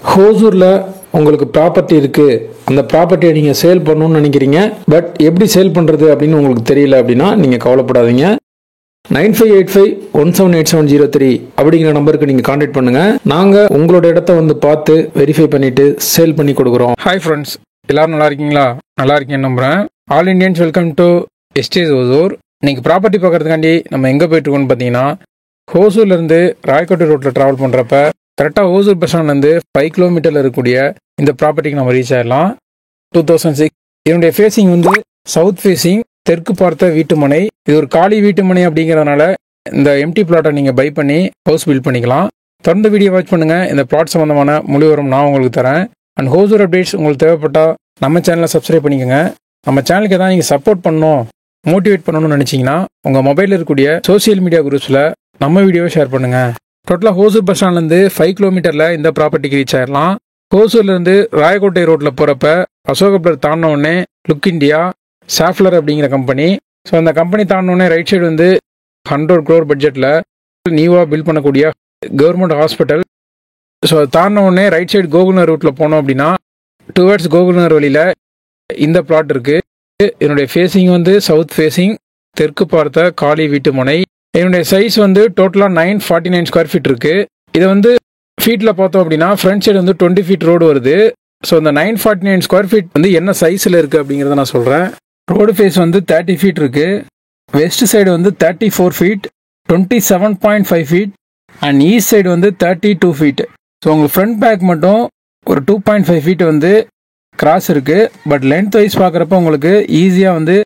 ஹோசூரில் உங்களுக்கு ப்ராப்பர்ட்டி இருக்குது, அந்த ப்ராப்பர்ட்டியை நீங்கள் சேல் பண்ணணும்னு நினைக்கிறீங்க, பட் எப்படி சேல் பண்ணுறது அப்படின்னு உங்களுக்கு தெரியல அப்படின்னா நீங்கள் கவலைப்படாதீங்க. 9585178703 அப்படிங்கிற நம்பருக்கு நீங்கள் கான்டாக்ட் பண்ணுங்கள். நாங்கள் உங்களோட இடத்த வந்து பார்த்து வெரிஃபை பண்ணிவிட்டு சேல் பண்ணி கொடுக்குறோம். ஹாய் ஃப்ரெண்ட்ஸ், எல்லோரும் நல்லா இருக்கீங்களா? நல்லா இருக்கேன்னு நம்புகிறேன். All Indians welcome to estate Hosur. இன்றைக்கி ப்ராப்பர்ட்டி பார்க்குறதுக்காண்டி நம்ம எங்கே போயிட்டுருக்கோம்னு பார்த்தீங்கன்னா, ஹோசூர்லேருந்து ராயக்கோட்டை ரோட்டில் ட்ராவல் பண்ணுறப்ப கரெக்டாக ஹோசூர் பஸ் ஸ்டாண்ட்லேருந்து 5 கிலோமீட்டரில் இருக்கக்கூடிய இந்த ப்ராப்பர்ட்டிக்கு நம்ம ரீச் ஆகிடலாம். 2006 இதனுடைய ஃபேஸிங் வந்து சவுத் ஃபேஸிங், தெற்கு பார்த்த வீட்டுமனை. இது ஒரு காலி வீட்டுமனை அப்படிங்கிறதுனால இந்த எம்டி பிளாட்டை நீங்கள் பை பண்ணி ஹவுஸ் பில்ட் பண்ணிக்கலாம். தொடர்ந்து வீடியோ வாட்ச் பண்ணுங்கள். இந்த பிளாட் சம்மந்தமான முழு விவரம் நான் உங்களுக்கு தரேன். அண்ட் ஹோசூர் அப்டேட்ஸ் உங்களுக்கு தேவைப்பட்டால் நம்ம சேனலை சப்ஸ்கிரைப் பண்ணிக்கோங்க. நம்ம சேனலுக்கு எதாவது நீங்கள் சப்போர்ட் பண்ணணும், மோட்டிவேட் பண்ணணும்னு நினச்சிங்கன்னா உங்கள் மொபைலில் இருக்கக்கூடிய சோசியல் மீடியா குரூப்ஸில் நம்ம வீடியோவை ஷேர் பண்ணுங்கள். டோட்டலாக ஹோசூர் பஸ் ஸ்டாண்ட்லேருந்து 5 கிலோமீட்டரில் இந்த ப்ராப்பர்ட்டிக்கு ரீச் ஆகிடலாம். ஹோசூர்லேருந்து ராயக்கோட்டை ரோட்டில் போகிறப்ப அசோகபுரம் தாண்டின உடனே லுக் இண்டியா, சாஃப்லர் அப்படிங்கிற கம்பெனி. ஸோ அந்த கம்பெனி தாண்டினோடனே ரைட் சைடு வந்து 100 crore பட்ஜெட்டில் நியூவாக பில்ட் பண்ணக்கூடிய கவர்மெண்ட் ஹாஸ்பிட்டல். ஸோ அது தாண்டின உடனே ரைட் சைடு கோகுல்நகர் ரூட்டில் போனோம் அப்படின்னா டுவர்ட்ஸ் கோகுல்நகர் வழியில் இந்த பிளாட் இருக்குது. என்னுடைய ஃபேஸிங் வந்து சவுத் ஃபேஸிங், தெற்கு பார்த்த காலி வீட்டு மனை. என்னுடைய சைஸ் வந்து டோட்டலாக 949 ஸ்கொயர் ஃபீட் இருக்குது. இதை வந்து ஃபீட்டில் பார்த்தோம் அப்படின்னா ஃப்ரண்ட் சைடு வந்து 20 feet ரோடு வருது. ஸோ இந்த 949 ஸ்கொயர் ஃபீட் வந்து என்ன சைஸில் இருக்குது அப்படிங்கிறத நான் சொல்கிறேன். ரோடு ஃபேஸ் வந்து 30 feet இருக்குது. வெஸ்ட் சைடு வந்து 34 feet, 27.5 feet and east side வந்து 32 feet. ஸோ உங்களுக்கு ஃப்ரண்ட் பேக் மட்டும் ஒரு 2.5 feet வந்து கிராஸ் இருக்குது. பட் லென்த் வைஸ் பார்க்குறப்ப உங்களுக்கு ஈஸியாக வந்து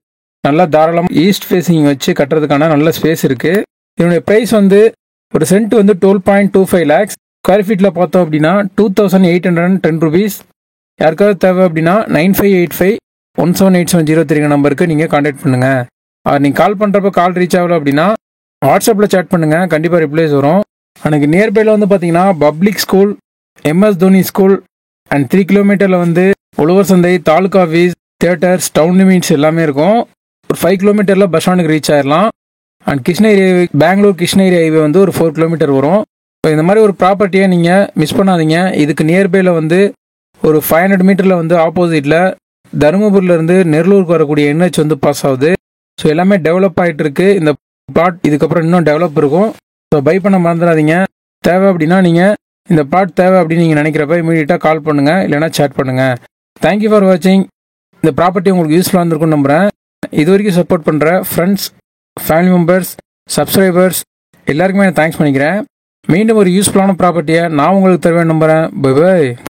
நல்லா தாராளமாக ஈஸ்ட் ஃபேஸிங் வச்சு கட்டுறதுக்கான நல்ல ஸ்பேஸ் இருக்குது. இதனுடைய ப்ரைஸ் வந்து ஒரு சென்ட் வந்து 12.25 lakhs. ஸ்கொயர் ஃபீட்டில் பார்த்தோம் அப்படின்னா 2810 rupees. யாருக்காவது தேவை அப்படின்னா 9585178703 நம்பருக்கு நீங்கள் கான்டாக்ட் பண்ணுங்கள். நீங்கள் கால் பண்ணுறப்ப கால் ரீச் ஆகல அப்படின்னா வாட்ஸ்அப்பில் சேட் பண்ணுங்கள், கண்டிப்பாக ரிப்ளைஸ் வரும். எனக்கு நியர்பையில் வந்து பார்த்தீங்கன்னா public school, MS Dhoni school and 3 கிலோமீட்டரில் வந்து உழவர் சந்தை, taluka office, theatres, town limits எல்லாமே இருக்கும். ஒரு 5 கிலோமீட்டரில் பஸ் ஸ்டாண்டுக்கு ரீச் ஆயிடலாம். அண்ட் கிருஷ்ணகிரி பெங்களூர் கிருஷ்ணகிரி ஹைவே வந்து ஒரு 4 கிலோமீட்டர் வரும். ஸோ இந்த மாதிரி ஒரு ப்ராப்பர்ட்டியை நீங்கள் மிஸ் பண்ணாதீங்க. இதுக்கு நியர்பையில் வந்து ஒரு 500 மீட்டரில் வந்து ஆப்போசிட்டில் தருமபுரியிலேருந்து நெல்லூருக்கு வரக்கூடிய NH வந்து பாஸ் ஆகுது. ஸோ எல்லாமே டெவலப் ஆகிட்டு இருக்கு. இந்த பிளாட் இதுக்கப்புறம் இன்னும் டெவலப் இருக்கும். ஸோ பை பண்ண மறந்துடாதீங்க. தேவை அப்படின்னா நீங்கள் இந்த பிளாட் தேவை அப்படின்னு நீங்கள் நினைக்கிறப்ப இமீடியட்டாக கால் பண்ணுங்கள், இல்லைனா சேட் பண்ணுங்கள். தேங்க்யூ ஃபார் வாட்சிங். இந்த ப்ராப்பர்ட்டி உங்களுக்கு யூஸ்ஃபுல்லாக இருந்திருக்கும்னு நம்புகிறேன். இது வரைக்கும் சப்போர்ட் பண்ணுற ஃப்ரெண்ட்ஸ், ஃபேமிலி மெம்பர்ஸ், சப்ஸ்கிரைபர்ஸ் எல்லாருக்குமே நான் தேங்க்ஸ் பண்ணிக்கிறேன். மீண்டும் ஒரு யூஸ்ஃபுல்லான ப்ராப்பர்ட்டியை நான் உங்களுக்கு தருவேன் நம்புகிறேன். Bye by.